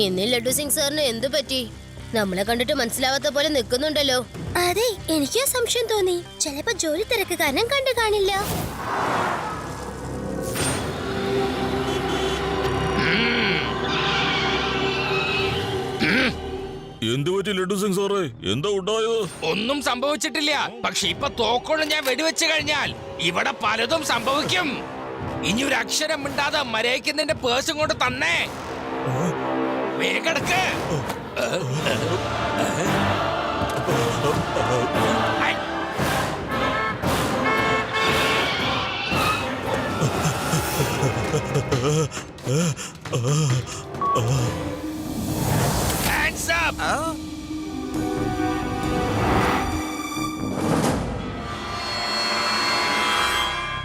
ഇന്ന് ലഡു സിംഗ് സാറിന് എന്തു പറ്റി? നമ്മളെ കണ്ടിട്ട് മനസ്സിലാവാത്ത പോലെ നിൽക്കുന്നുണ്ടല്ലോ. അതെ, എനിക്ക് സംശയം തോന്നി. ചിലപ്പോ ജോലി തിരക്ക് കാരണം കണ്ടു കാണില്ല. എന്തുപറ്റി ലഡു സിംഗ് സാറേ? എന്താ ഉണ്ടായത്? ഒന്നും സംഭവിച്ചിട്ടില്ല. പക്ഷെ ഇപ്പൊ തോക്കൊണ്ട് ഞാൻ വെടിവെച്ച് കഴിഞ്ഞാൽ ഇവിടെ പലതും സംഭവിക്കും. ഇനി ഒരു അക്ഷരം മിണ്ടാതെ മരയ്ക്കുന്നതിന്റെ പേഴ്സും കൊണ്ട് തന്നെ വേഗെടുക്ക്. Hands up!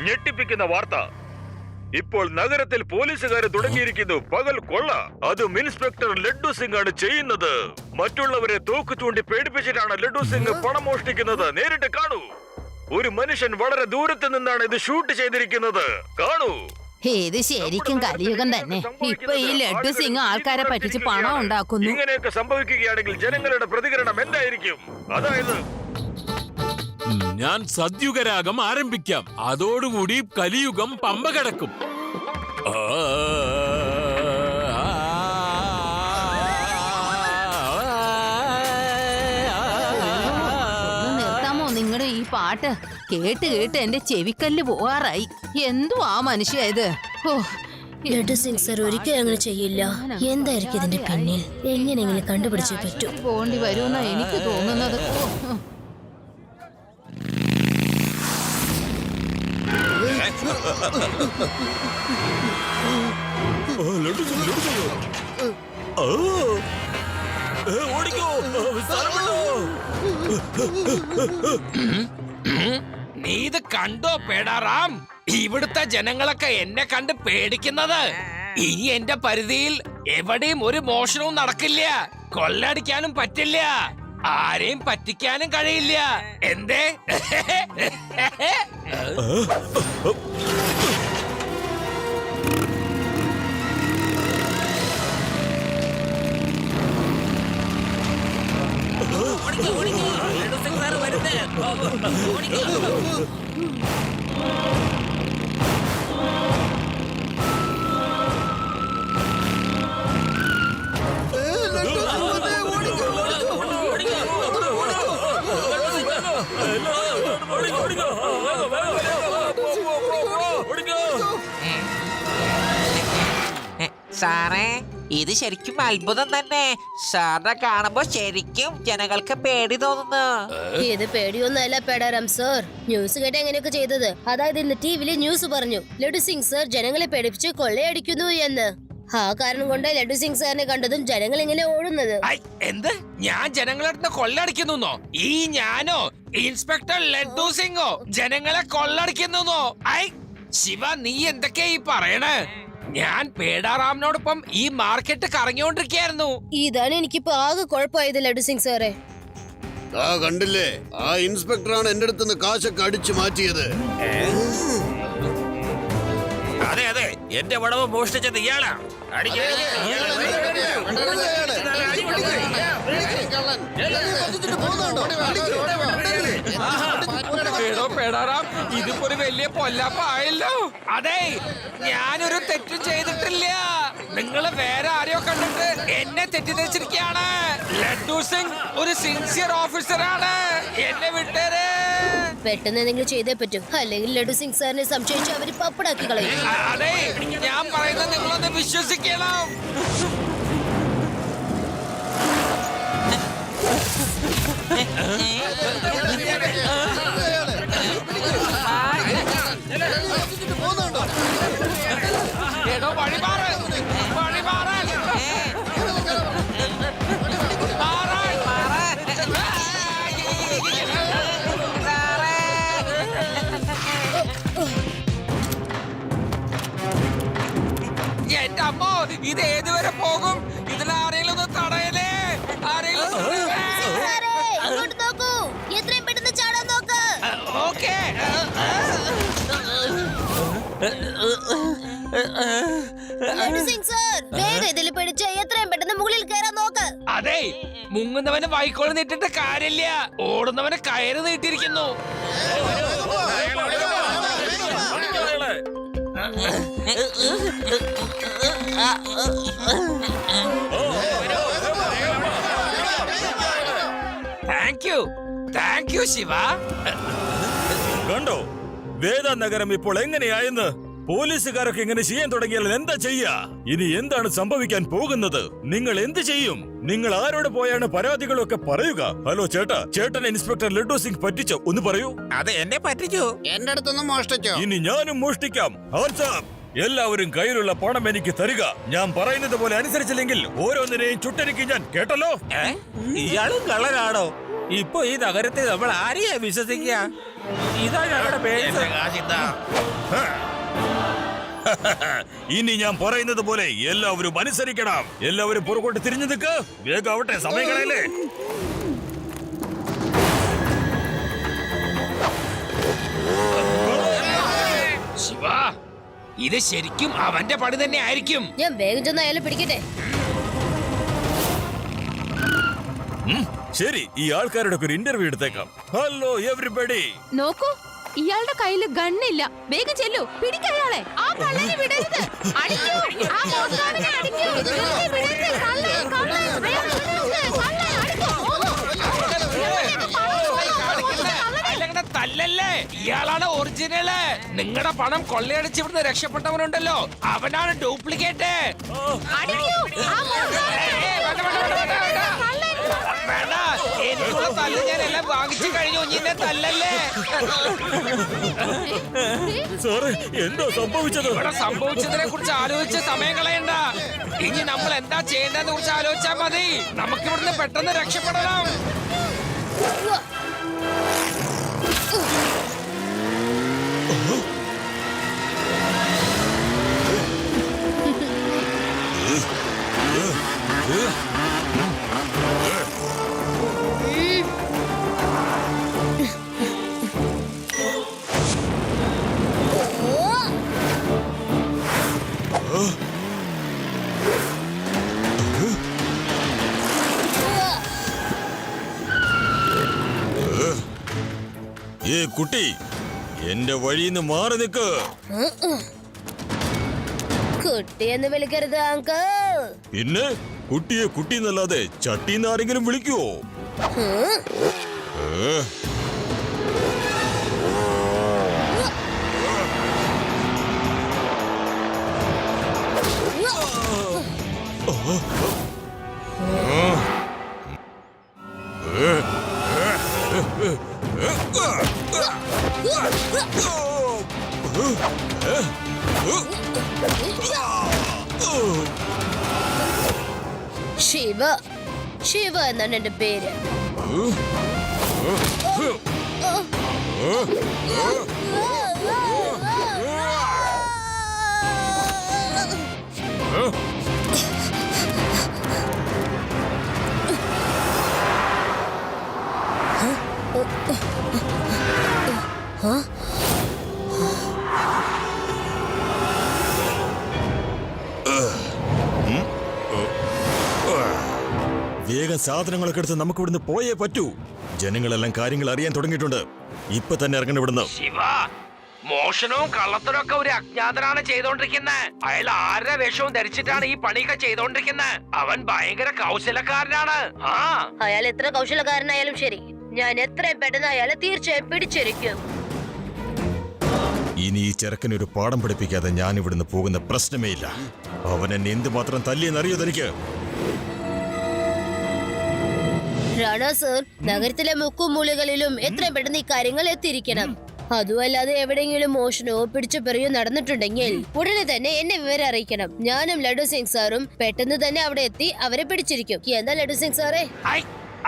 ഞെട്ടിപ്പിക്കുന്ന വാർത്ത. ഇപ്പോൾ നഗരത്തിൽ പോലീസുകാർ തുടങ്ങിയിരിക്കുന്നു പകൽ കൊള്ള. അതും ഇൻസ്പെക്ടർ ലഡു സിംഗ് ആണ് ചെയ്യുന്നത്. മറ്റുള്ളവരെ തോക്ക് ചൂണ്ടി പേടിപ്പിച്ചിട്ടാണ് ലഡു സിംഗ് പണം മോഷ്ടിക്കുന്നത്. നേരിട്ട് കാണൂ. ഒരു മനുഷ്യൻ വളരെ ദൂരത്ത് നിന്നാണ് ഇത് ഷൂട്ട് ചെയ്തിരിക്കുന്നത്. കാണൂ. ഇത് ശരിക്കും കലിയുഗം തന്നെ. ഇപ്പൊ ഈ ലഡു സിംഗ് ആൾക്കാരെ പറ്റിച്ച് പണം ഉണ്ടാക്കുന്നു. ഇങ്ങനെയൊക്കെ സംഭവിക്കുകയാണെങ്കിൽ ജനങ്ങളുടെ പ്രതികരണം എന്തായിരിക്കും? അതായത് ഞാൻ സദ്യുഗരാഗം ആരംഭിക്കാം. അതോടുകൂടി കലിയുഗം പമ്പ കിടക്കും. നിർത്താമോ നിങ്ങളുടെ ഈ പാട്ട്? കേട്ട് കേട്ട് എന്റെ ചെവിക്കല്ല് പോവാറായി. എന്തുവാ മനുഷ്യ ഇത്? ലഡു സിംഗ് സർ ഒരിക്കലും അങ്ങനെ ചെയ്യില്ല. എന്തായിരിക്കും ഇതിന്റെ പിന്നിൽ? എങ്ങനെയെങ്കിലും കണ്ടുപിടിച്ചേ പറ്റൂ. പോണ്ടി വരുമെന്നാ എനിക്ക് തോന്നുന്നത്. നീ ഇത് കണ്ടോ പേടാറാം? ഇവിടുത്തെ ജനങ്ങളൊക്കെ എന്നെ കണ്ട് പേടിക്കുന്നത്. ഇനി എന്റെ പരിധിയിൽ എവിടെയും ഒരു മോഷണവും നടക്കില്ല. കൊള്ളടിക്കാനും പറ്റില്ല. ആരെയും പറ്റിക്കാനും കഴിയില്ല. എന്തേ? സാറേ, ഇത് ശരിക്കും അത്ഭുതം തന്നെ. സാറിനെ കാണുമ്പോ ശരിക്കും ജനങ്ങൾക്ക് പേടി തോന്നുന്നു. ഇത് പേടിയൊന്നല്ല പേടാറാം സർ. ന്യൂസ് കേട്ട് എങ്ങനെയൊക്കെ ചെയ്തത്. അതായത് ഇന്ന് ടിവിയില് ന്യൂസ് പറഞ്ഞു ലഡു സിംഗ് സർ ജനങ്ങളെ പേടിപ്പിച്ച് കൊള്ളയടിക്കുന്നു എന്ന്. ആ കാരണം കൊണ്ട് ലഡു സിംഗ് സാറിനെ കണ്ടതും ജനങ്ങൾ ഇങ്ങനെ ഓടുന്നത്. എന്ത്? ഞാൻ ജനങ്ങളെ കൊള്ളടിക്കുന്നു? ഈ ഞാനോ ഇൻസ്പെക്ടർ ലഡു സിംഗോ ജനങ്ങളെ കൊള്ളടിക്കുന്നു? ഐ ശിവ, നീ എന്തൊക്കെയാ ഈ പറയണേ? ഞാൻ പേടാറാമിനോടൊപ്പം ഈ മാർക്കറ്റ് കറങ്ങിക്കൊണ്ടിരിക്കുകയായിരുന്നു. ഇതാണ് എനിക്കിപ്പോ ആകെ കുഴപ്പമായത് ലഡു സിംഗ് സാറേ. കണ്ടില്ലേ, ആ ഇൻസ്പെക്ടറാണ് എന്റെ അടുത്ത് കാശൊക്കെ അടിച്ചു മാറ്റിയത്. അതെ അതെ, എന്റെ വടവ് മോഷ്ടിച്ചത് ഇയാളാ. പേടാറാം, ഇതിപ്പോ ഒരു വലിയ പൊല്ലാപ്പായല്ലോ. അതെ, ഞാനൊരു തെറ്റും ചെയ്തിട്ടില്ല. നിങ്ങള് വേറെ ആരെയോ കണ്ടിട്ട് എന്നെ തെറ്റിദ്ധരിച്ചിരിക്കുകയാണ്. ലഡു സിംഗ് ഒരു സിൻസിയർ ഓഫീസറാണ്. എന്നെ വിട്ടേരെ. പെട്ടെന്ന് എന്തെങ്കിലും ചെയ്തേ പറ്റും, അല്ലെങ്കിൽ ലഡു സിംഗ് സാറിനെ സംശയിച്ച് അവര് പപ്പടാക്കി കളയും. അതെ, ഞാൻ പറയുന്നത് നിങ്ങളൊന്ന് വിശ്വസിക്കണം. ഏതോ വഴിമാറ്, വഴിമാറാൻ. എന്റെ അമ്മോ, ഇത് ഏതുവരെ പോകും? ഇതിലാരെങ്കിലും ഒന്ന് തടയലേ? ആരെങ്കിലും നോക്കൂ, എത്രയും പെട്ടെന്ന് ചാടാൻ നോക്ക്. ഓക്കേ. ലഡു സിംഗ് സർ, വേഗം ഇതിൽ പിടിച്ച് എത്രയും പെട്ടെന്ന് മുകളിൽ കയറാൻ നോക്ക്. അതെ, മുങ്ങുന്നവന് വൈക്കോൽ നീട്ടിട്ട് കാര്യമില്ല, ഓടുന്നവന് കയറ് നീട്ടിയിരിക്കുന്നു. Thank you Shiva. കണ്ടോ വേദ നഗരം ഇപ്പോൾ എങ്ങനെയായെന്ന്? പോലീസുകാരൊക്കെ ഇങ്ങനെ ചെയ്യാൻ തുടങ്ങിയാൽ എന്താ ചെയ്യാ? ഇനി എന്താണ് സംഭവിക്കാൻ പോകുന്നത്? നിങ്ങൾ എന്ത് ചെയ്യും? നിങ്ങൾ ആരോട് പോയാണ് പരാതികളൊക്കെ പറയുക? ഹലോ ചേട്ടാ, ചേട്ടൻ ഇൻസ്പെക്ടർ ലഡു സിംഗ് പറ്റിച്ചോ? ഒന്ന് പറയൂ. അതെ, എന്നെ പറ്റിച്ചു. എന്റെ അടുത്തൊന്നും മോഷ്ടിച്ചോ? ഇനി ഞാനും മോഷ്ടിക്കാം. എല്ലാവരും കയ്യിലുള്ള പണം എനിക്ക് തരിക. ഞാൻ പറയുന്നത് പോലെ അനുസരിച്ചില്ലെങ്കിൽ ഓരോന്നിനെയും ചുട്ടരിക്കും ഞാൻ, കേട്ടല്ലോ? ഇയാളും കള്ളനാണോ? ഇപ്പൊ ഈ നഗരത്തിൽ നമ്മൾ ആരെയാ വിശ്വസിക്കുക? ഇതാ ഞങ്ങളുടെ പേര്. ഇനി ഞാൻ പറയുന്നത് പോലെ എല്ലാവരും അനുസരിക്കണം. എല്ലാവരും പുറകോട്ട് തിരിഞ്ഞു നിൽക്ക്. വേഗം ആവട്ടെ, സമയങ്ങളല്ലേ. ശിവ, ഇത് ശരിക്കും അവന്റെ പണി തന്നെ ആയിരിക്കും. ഞാൻ വേഗം ചെന്ന് അയാളെ പിടിക്കട്ടെ. ശരി, ഈ ആൾക്കാരുടെ ഒരു ഇന്റർവ്യൂ എടുത്തേക്കാം. Hello everybody. നോക്കൂ, ഇയാളുടെ കയ്യില് ഗണ്ണില്ല. വേഗം ചെല്ലു, പിടിക്കയാളെ. ആ കള്ളനെ വിടരുത്. അടിക്കൂ, ആ മോഷ്ടാവിനെ അടിക്കൂ. വെറുതെ വിടരുത്. കള്ളൻ, കള്ളൻ, വേഗം വിടരുത്. കള്ളൻ, അടിക്കൂ. അല്ലങ്ങനെ തല്ലല്ലേ, ഇയാളാണ് ഒറിജിനല്. നിങ്ങളുടെ പണം കൊള്ളയടിച്ച് ഇവിടുന്ന് രക്ഷപ്പെട്ടവനുണ്ടല്ലോ, അവനാണ് ഡ്യൂപ്ലിക്കേറ്റ്. അടിക്കൂ, ആ മോഷ്ടാവിനെ. വേണ്ട, എനിക്കുള്ള തല്ല് ഞാൻ എല്ലാം വാങ്ങിച്ചു കഴിഞ്ഞു. ഇന്നെ തല്ലല്ലേ. സാറേ, എന്താ സംഭവിച്ചത്? ഇവിടെ സംഭവിച്ചതിനെ കുറിച്ച് ആലോചിച്ച് സമയം കളയണ്ട. ഇനി നമ്മൾ എന്താ ചെയ്യേണ്ടതെന്ന് കുറിച്ച് ആലോചിച്ചാൽ മതി. നമുക്ക് ഇവിടുന്ന് പെട്ടെന്ന് രക്ഷപ്പെടണം. ഏ കുട്ടി, എന്റെ വഴിന്ന് മാറി നിൽക്ക്. കുട്ടിയെന്ന് വിളിക്കരുത് അങ്കിൾ. പിന്നെ കുട്ടിയെ കുട്ടി എന്നല്ലാതെ ചട്ടിന്ന് ആരെങ്കിലും വിളിക്കുവോ? ശിവ, ശിവ എന്നാണ് എന്റെ പേര്. വേഗം സാധനങ്ങളൊക്കെ എടുത്ത് നമുക്ക് ഇവിടുന്ന് പോയേ പറ്റൂ. ജനങ്ങളെല്ലാം കാര്യങ്ങൾ അറിയാൻ തുടങ്ങിയിട്ടുണ്ട്. ഇപ്പൊ തന്നെ ഇറങ്ങണം ഇവിടുന്ന്. ശിവ, മോഷണവും കള്ളത്തരവും ഒക്കെ ഒരു അജ്ഞാതനാണ് ചെയ്തോണ്ടിരിക്കുന്നത്. അയാൾ ആരുടെ വേഷവും ധരിച്ചിട്ടാണ് ഈ പണിയൊക്കെ ചെയ്തോണ്ടിരിക്കുന്നത്. അവൻ ഭയങ്കര കൗശലക്കാരനാണ്. അയാൾ എത്ര കൗശലക്കാരനായാലും ശരി, ഞാൻ എത്രയും പെട്ടെന്ന് അയാളെ തീർച്ചയായും പിടിച്ചിരിക്കും. ഇനി ഈ ചെറുക്കനൊരു പാഠം പഠിപ്പിക്കാതെ ഞാൻ ഇവിടുന്ന് പോകുന്ന പ്രശ്നമേ ഇല്ല. അവൻ എന്നെ എന്തുമാത്രം തല്ലിയെന്നറിയോ തനിക്ക്? റാണ സർ, നഗരത്തിലെ മുക്കും മൂലകളിലും എത്രയും പെട്ടെന്ന് ഈ കാര്യങ്ങൾ എത്തിയിരിക്കണം. അതുമല്ലാതെ എവിടെയെങ്കിലും മോഷണമോ പിടിച്ചുപറിയോ നടന്നിട്ടുണ്ടെങ്കിൽ ഉടനെ തന്നെ എന്നെ വിവരം അറിയിക്കണം. ഞാനും ലഡു സിംഗ് സാറും പെട്ടെന്ന് തന്നെ അവിടെ എത്തി അവരെ പിടിച്ചിരിക്കും. എന്താ ലഡു സിംഗ് സാറേ?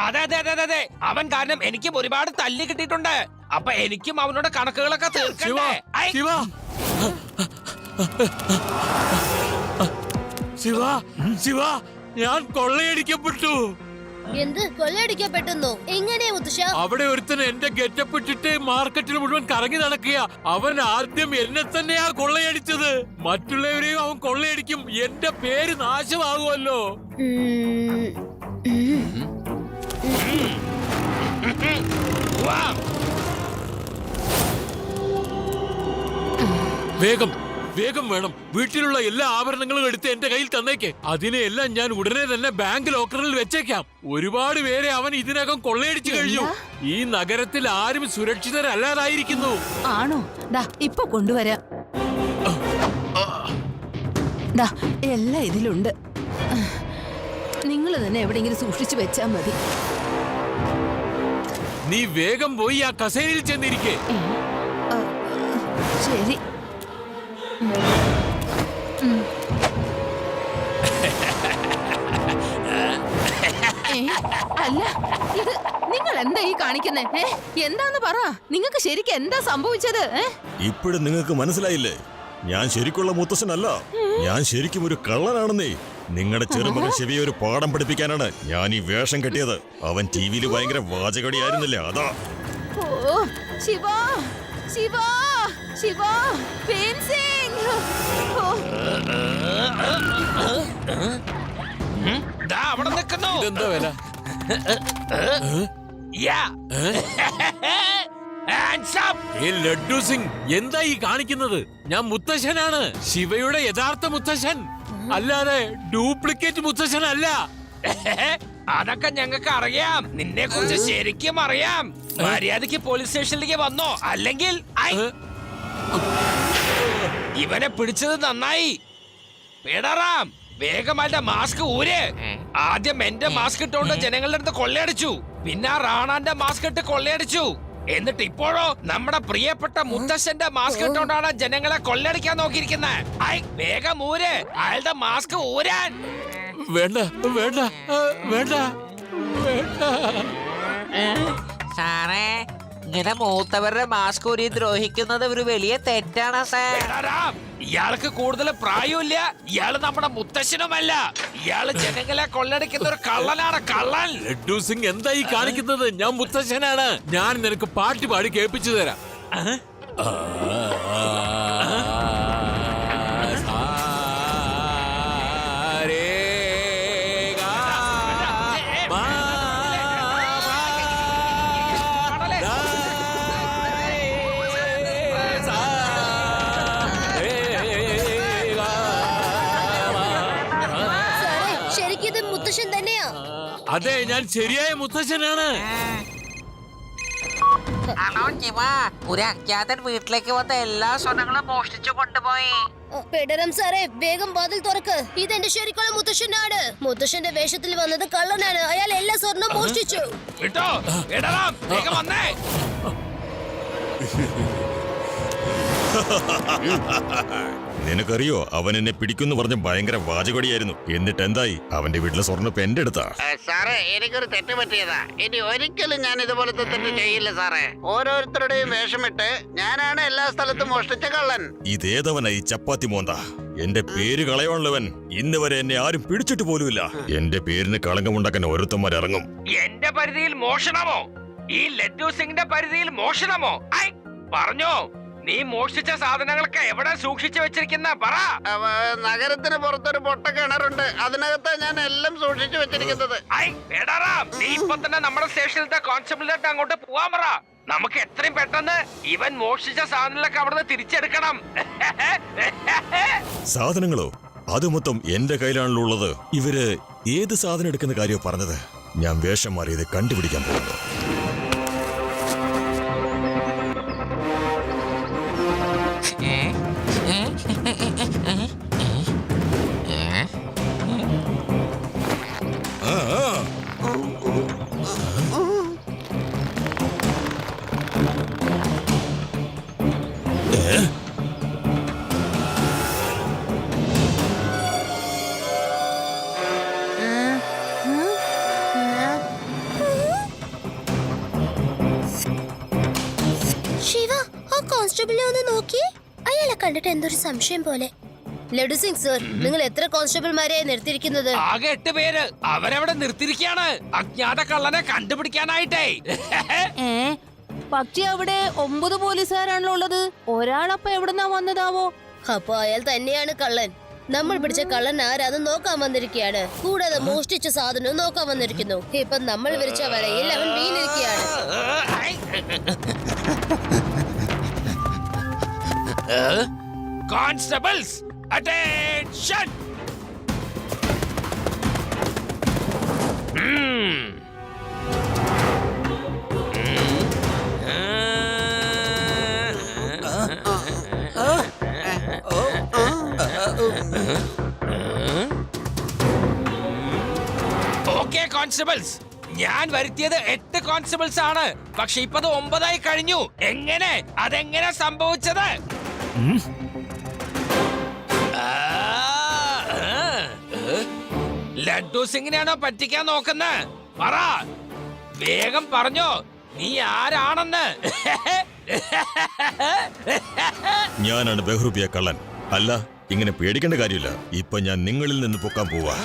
അതെ അതെ അതെ അതെ, അവൻ കാരണം എനിക്കും ഒരുപാട് തല്ല് കിട്ടിയിട്ടുണ്ട്. അപ്പൊ എനിക്കും അവനോട് കണക്കുകളൊക്കെ തീർക്കണ്ടേ? ശിവ, ശിവ, ശിവ, ഞാൻ കൊള്ളയടിക്കപ്പെട്ടു. എന്ത് കൊള്ളയടിക്കപ്പെട്ടെന്നോ? എങ്ങനെ മുത്തശ്ശ? അവിടെ ഒരുത്തൻ എന്റെ ഗെറ്റപ്പ് ഇട്ടിട്ട് മാർക്കറ്റിൽ മുഴുവൻ കറങ്ങി നടക്കുക. അവൻ ആദ്യം എന്നെ തന്നെയാ കൊള്ളയടിച്ചത്. മറ്റുള്ളവരെയും അവൻ കൊള്ളയടിക്കും. എന്റെ പേര് നാശമാകുമല്ലോ. വേഗം വേഗം വേണം. വീട്ടിലുള്ള എല്ലാ ആഭരണങ്ങളും എടുത്ത് എന്റെ കയ്യിൽ തന്നേക്ക്. അതിനെല്ലാം ഞാൻ ഉടനെ തന്നെ ബാങ്ക് ലോക്കറിൽ വെച്ചേക്കാം. ഒരുപാട് പേരെ അവൻ ഇതിനകം കൊള്ളയടിച്ചു കഴിഞ്ഞു. ഈ നഗരത്തിൽ ആരും സുരക്ഷിതരല്ലാതായിരിക്കുന്നു. ആണോ? ദാ ഇപ്പൊ കൊണ്ടുവരാം. ദാ എല്ലാം ഇതിലുണ്ട്. നിങ്ങൾ തന്നെ എവിടെയെങ്കിലും സൂക്ഷിച്ചു വെച്ചാ മതി. നീ വേഗം പോയി ആ കസേരയിൽ ചെന്നിരിക്കേ. ശരി. അല്ല, ഇത് നിങ്ങൾ എന്താ ഈ കാണിക്കുന്നേ? എന്താന്ന് പറ. നിങ്ങൾക്ക് ശരിക്കും എന്താ സംഭവിച്ചത്? ഇപ്പോഴും നിങ്ങൾക്ക് മനസ്സിലായില്ലേ? ഞാൻ ശരിക്കുള്ള മുത്തശ്ശനല്ല, ഞാൻ ശരിക്കും ഒരു കള്ളനാണെന്നേ. നിങ്ങളുടെ ചെറുമകൻ ശിവയെ ഒരു പാഠം പഠിപ്പിക്കാനാണ് ഞാൻ ഈ വേഷം കെട്ടിയത്. അവൻ ടിവിയിൽ ഭയങ്കര വാചകടിയായിരുന്നില്ലേ, അതാ. ഓ ശിവ, ശിവ, ശിവ, ഫെൻസിംഗ്. അവിടെ നിൽക്കുന്നു. ഇതെന്താ വില? ലഡ്ഡു സിംഗ്, എന്താ ഈ കാണിക്കുന്നത്? ഞാൻ മുത്തശ്ശനാണ്, ശിവയുടെ യഥാർത്ഥ മുത്തശ്ശൻ, അല്ലാതെ ഡ്യൂപ്ലിക്കേറ്റ് മുത്തശ്ശനല്ല. അതൊക്കെ ഞങ്ങൾക്ക് അറിയാം. നിന്നെ കുറിച്ച് ശരിക്കും അറിയാം. മര്യാദക്ക് പോലീസ് സ്റ്റേഷനിലേക്ക് വന്നോ, അല്ലെങ്കിൽ ഇവനെ പിടിച്ചത് നന്നായി. പേടറാം, വേഗമായിട്ട് മാസ്ക് ഊര്. ആദ്യം എന്റെ മാസ്ക് ഇട്ടുകൊണ്ട് ജനങ്ങളുടെ അടുത്ത് കൊള്ളയടിച്ചു, പിന്നെ റാണാന്റെ മാസ്ക് ഇട്ട് കൊള്ളയടിച്ചു. എന്നിട്ട് ഇപ്പോഴോ നമ്മുടെ പ്രിയപ്പെട്ട മുത്തശ്ശന്റെ മാസ്ക് ഇട്ടുകൊണ്ടാണ് ജനങ്ങളെ കൊള്ളയടിക്കാൻ നോക്കിയിരിക്കുന്നത്. വേഗം ഊര്, അയാളുടെ മാസ്ക് ഊരാൻ. വേണ്ട വേണ്ട വേണ്ട വേണ്ട. സാറേ, ഇങ്ങനെ മൂത്തവരുടെ മാസ്ക് ഊരി ദ്രോഹിക്കുന്നത് ഒരു വലിയ തെറ്റാണ് സാർ. പേടറാം, ഇയാൾക്ക് കൂടുതൽ പ്രായമില്ല. ഇയാള് നമ്മുടെ മുത്തശ്ശനുമല്ല. ഇയാള് ജനങ്ങളെ കൊള്ളടിക്കുന്ന ഒരു കള്ളനാണ്, കള്ളൻ. ലഡ്ഡു സിംഗ്, എന്താ ഈ കാണിക്കുന്നത്? ഞാൻ മുത്തശ്ശനാണ്. ഞാൻ നിനക്ക് പാട്ട് പാടി കേൾപ്പിച്ചു തരാം. ശരിക്കും ഇത് മുത്തശ്ശൻ തന്നെയാ? അതെ, ഞാൻ ശരിയായ മുത്തശ്ശനാണ്. ഹലോ ശിവ, ഒരു അജ്ഞാതൻ വീട്ടിലേക്ക് വന്ന എല്ലാ സ്വർണ്ണങ്ങളും മോഷ്ടിച്ചു കൊണ്ടുപോയി. പെടരം സാറേ, വേഗം വാതിൽ തുറക്ക്. ഇതെന്റെ ശരിക്കുള്ള മുത്തശ്ശനാണ്. മുത്തശ്ശന്റെ വേഷത്തിൽ വന്നത് കള്ളനാണ്. അയാൾ എല്ലാ സ്വർണ്ണം മോഷ്ടിച്ചു. വിട്ടോ, പേടറാം, വേഗം വന്നേ. നിനക്കറിയോ, അവൻ എന്നെ പിടിക്കുന്നു പറഞ്ഞ് ഭയങ്കര വാചകടിയായിരുന്നു. എന്നിട്ട് എന്തായി? അവന്റെ വീട്ടിലെ സ്വർണ്ണ എന്റെ അടുത്താ. സാറേ, എനിക്കൊരു തെറ്റ് പറ്റിയതാ. ഇനി ഒരിക്കലും ഞാൻ ഇതുപോലത്തെ തെറ്റ് ചെയ്യില്ല സാറേ. ഓരോരുത്തരുടെയും വേഷമിട്ട് ഞാനാണ് എല്ലാ സ്ഥലത്തും മോഷ്ടിച്ച കള്ളൻ. ഇതേതവനായി ചപ്പാത്തി മോന്ത? എന്റെ പേര് കളയാനുള്ളവൻ. ഇന്ന് വരെ എന്നെ ആരും പിടിച്ചിട്ട് പോലുമില്ല. എന്റെ പേരിന് കളങ്കമുണ്ടാക്കാൻ ഓരോരുത്തന്മാർ ഇറങ്ങും. എന്റെ പരിധിയിൽ മോഷണമോ? ഈ ലഡ്ഡു സിംഗിന്റെ പരിധിയിൽ മോഷണമോ? പറഞ്ഞോ, നീ മോഷ്ടിച്ച സാധനങ്ങളൊക്കെ എവിടെ സൂക്ഷിച്ചു വെച്ചിരിക്കുന്ന പറ. നഗരത്തിന് പുറത്തൊരു പൊട്ട കിണറുണ്ട്, അതിനകത്ത് ഞാൻ എല്ലാം സൂക്ഷിച്ചു വെച്ചിരിക്കുന്നത്. നീ ഇപ്പൊ തന്നെ നമ്മുടെ സ്റ്റേഷനിലത്തെ കോൺസ്റ്റബിളിലേക്ക് അങ്ങോട്ട് പോവാൻ പറ. നമുക്ക് എത്രയും പെട്ടെന്ന് ഇവൻ മോഷ്ടിച്ച സാധനങ്ങളൊക്കെ അവിടുന്ന് തിരിച്ചെടുക്കണം. സാധനങ്ങളോ? അത് മൊത്തം എന്റെ കയ്യിലാണല്ലോ ഉള്ളത്. ഇവര് ഏത് സാധനം എടുക്കുന്ന കാര്യം പറഞ്ഞത്? ഞാൻ വേഷം മാറിയത് കണ്ടുപിടിക്കാൻ പോകുന്നു. ശിവ, ആ കോൺസ്റ്റബിളിനെ ഒന്ന് നോക്കി. അയാളെ കണ്ടിട്ട് എന്തൊരു സംശയം പോലെ. ലഡു സിംഗ് സർ, നിങ്ങൾ എത്ര കോൺസ്റ്റബിൾമാരെ നിർത്തിയിരിക്കുന്നത്? ആകെ 8 പേര്. അവരവിടെ നിർത്തിയിരിക്കാണ് അജ്ഞാത കള്ളനെ കണ്ടുപിടിക്കാനായിട്ടേ. പക്ഷെ അവിടെ 9 പോലീസുകാരാണല്ലോ ഉള്ളത്. ഒരാളപ്പ എവിടുന്നാ വന്നതാവോ? അപ്പൊ അയാൾ തന്നെയാണ് കള്ളൻ. നമ്മൾ പിടിച്ച കള്ളൻ ആരാന്ന് നോക്കാൻ വന്നിരിക്കുകയാണ്. കൂടാതെ മോഷ്ടിച്ച സാധനവും നോക്കാൻ വന്നിരിക്കുന്നു. ഇപ്പൊ നമ്മൾ വിരിച്ച വലയിൽ അവൻ വീണിരിക്കുകയാണ്. Constables attention. ഓക്കെ കോൺസ്റ്റബിൾസ്, ഞാൻ വരുത്തിയത് 8 കോൺസ്റ്റബിൾസ് ആണ്. പക്ഷെ ഇപ്പൊ 9 കഴിഞ്ഞു. അതെങ്ങനെ സംഭവിച്ചത്? ലഡ്ഡു സിംഗിനെയാണോ പറ്റിക്കാൻ നോക്കുന്നത്? പറ, വേഗം പറഞ്ഞോ, നീ ആരാണെന്ന്. ഞാനാണ് ബഹ്റൂപിയ കള്ളൻ. അല്ല, ഇങ്ങനെ പേടിക്കേണ്ട കാര്യമില്ല. ഇപ്പൊ ഞാൻ നിങ്ങളിൽ നിന്ന് പൊക്കാൻ പോവാ.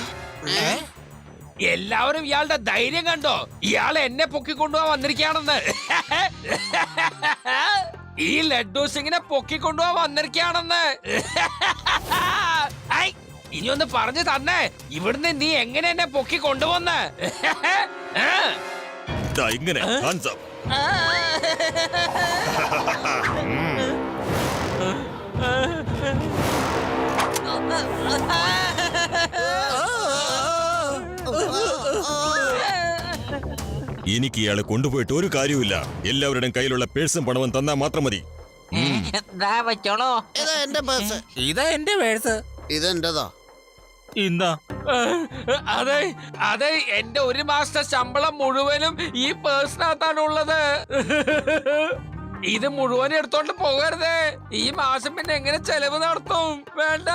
എല്ലാവരും ഇയാളുടെ ധൈര്യം കണ്ടോ? ഇയാൾ എന്നെ പൊക്കിക്കൊണ്ടുപോകാൻ വന്നിരിക്കുകയാണെന്ന്. ഈ ലഡ്ഡു സിംഗിനെ പൊക്കിക്കൊണ്ടുപോകാൻ വന്നിരിക്കുകയാണെന്ന്. ഇനി ഒന്ന് പറഞ്ഞു തന്നെ, ഇവിടുന്ന് നീ എങ്ങനെ എന്നെ പൊക്കി കൊണ്ടുവന്ന്? ഇങ്ങനെ എനിക്ക് ഇയാളെ കൊണ്ടുപോയിട്ട് ഒരു കാര്യമില്ല. എല്ലാവരുടെയും കയ്യിലുള്ള പേഴ്സും പണവും തന്നാ മാത്രം മതി. വെച്ചോളൂ. ഇതാ എന്റെ പേഴ്സ്. ഇതാ എന്റെ പേഴ്സ്. ഇതെന്റെതാ. ഇന്നാ. അതെ, എന്റെ 1 മാസത്തെ ശമ്പളം മുഴുവനും ഈ പേഴ്സിനകത്താണുള്ളത്. ഇത് മുഴുവൻ എടുത്തോണ്ട് പോകരുതേ. ഈ മാസം പിന്നെ എങ്ങനെ ചെലവ് നടത്തും? വേണ്ട.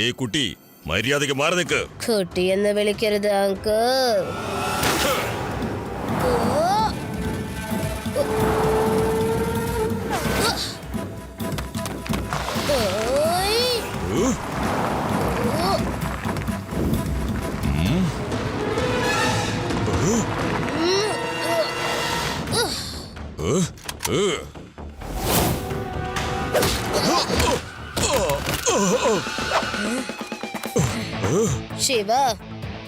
ഏ കുട്ടി, മര്യാദക്ക് മാറി നിൽക്ക്. കുട്ടി എന്ന് വിളിക്കരുത് അങ്കിൾ.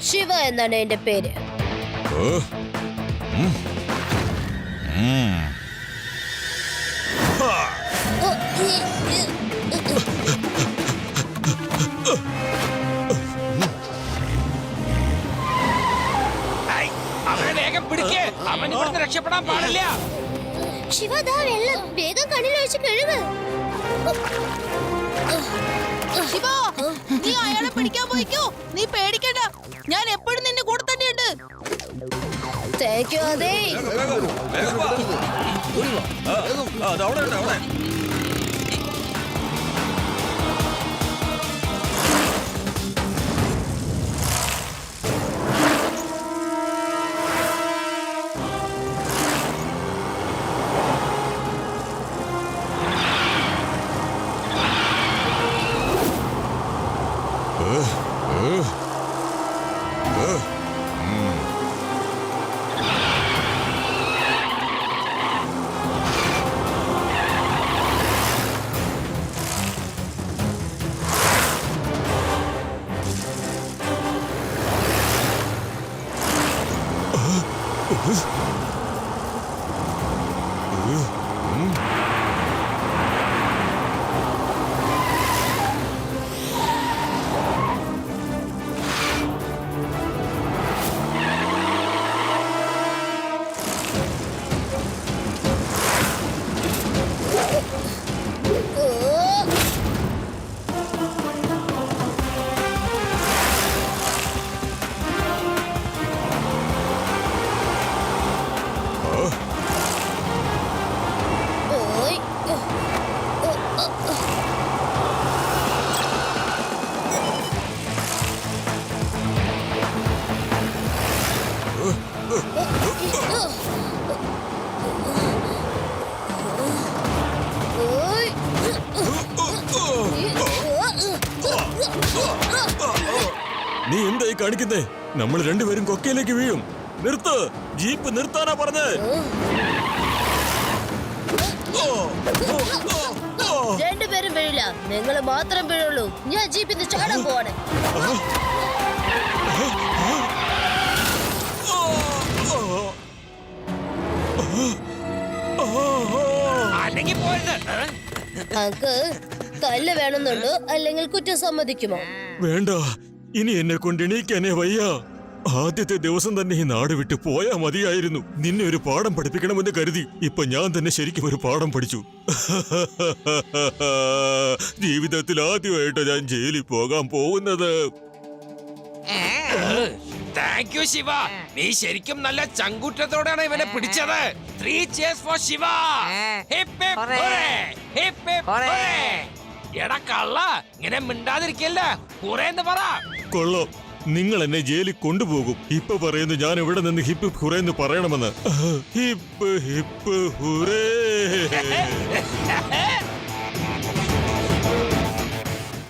ശിവ എന്നാണ് എന്റെ പേര്. അവനെ വേഗം പിടിക്ക്. അവൻ ഇവിടുന്ന് രക്ഷപ്പെടാൻ പാടില്ല. ശിവ, വെള്ളം വേഗം കണ്ണിലൊഴിച്ച് കഴുക്. ശിവ, നീ അയാളെ പിടിക്കാൻ പോയിക്കോ. നീ പേടിക്കണ്ട, ഞാൻ എപ്പോഴും നിന്നെ കൂടെ തന്നെയുണ്ട്. Thank you. അതെ, കാണിക്കുന്നേ? നമ്മൾ രണ്ടുപേരും കൊക്കയിലേക്ക് വീഴും. നിർത്ത്, ജീപ്പ് നിർത്താനാ പറഞ്ഞത്. രണ്ടുപേരും വീഴില്ല, നിങ്ങൾ മാത്രം വീഴുള്ളൂ. ഞാൻ ജീപ്പിന്ന് ചാടാൻ പോവാണ്. അല്ലെങ്കിൽ പോയത് അങ്ക് കല്ല് വേണമെന്നുണ്ടോ അല്ലെങ്കിൽ കുറ്റം സമ്മതിക്കുമോ? വേണ്ട, ഇനി എന്നെ കൊണ്ട് എണീക്കാനേ വയ്യ. ആദ്യത്തെ ദിവസം തന്നെ ഈ നാട് വിട്ട് പോയാ മതിയായിരുന്നു. നിന്നെ ഒരു പാഠം പഠിപ്പിക്കണമെന്ന് കരുതി ഇപ്പൊ ഞാൻ തന്നെ ശരിക്കും ഒരു പാഠം പഠിച്ചു. ജീവിതത്തിൽ ആദ്യമായിട്ട് ഞാൻ ജയിലിൽ പോകാൻ പോകുന്നത്. Thank you Shiva. നീ ശരിക്കും നല്ല ചങ്കൂറ്റത്തോടെയാണ് ഇവനെ പിടിച്ചത്. 3 cheers for Shiva. Hip hip hooray, hip hip hooray. എടാ കള്ള, ഇങ്ങനെ മിണ്ടാതിരിക്കല്ല, ഹൂറേന്ന് പറ. കൊള്ളാം, നിങ്ങൾ എന്നെ ജയിലിൽ കൊണ്ടുപോകും. ഇപ്പൊ പറയുന്നു ഞാൻ ഇവിടെ നിന്ന് ഹിപ്പ് ഹിപ്പ് ഹുറേ എന്ന് പറയണമെന്ന്. Hip hip hurray.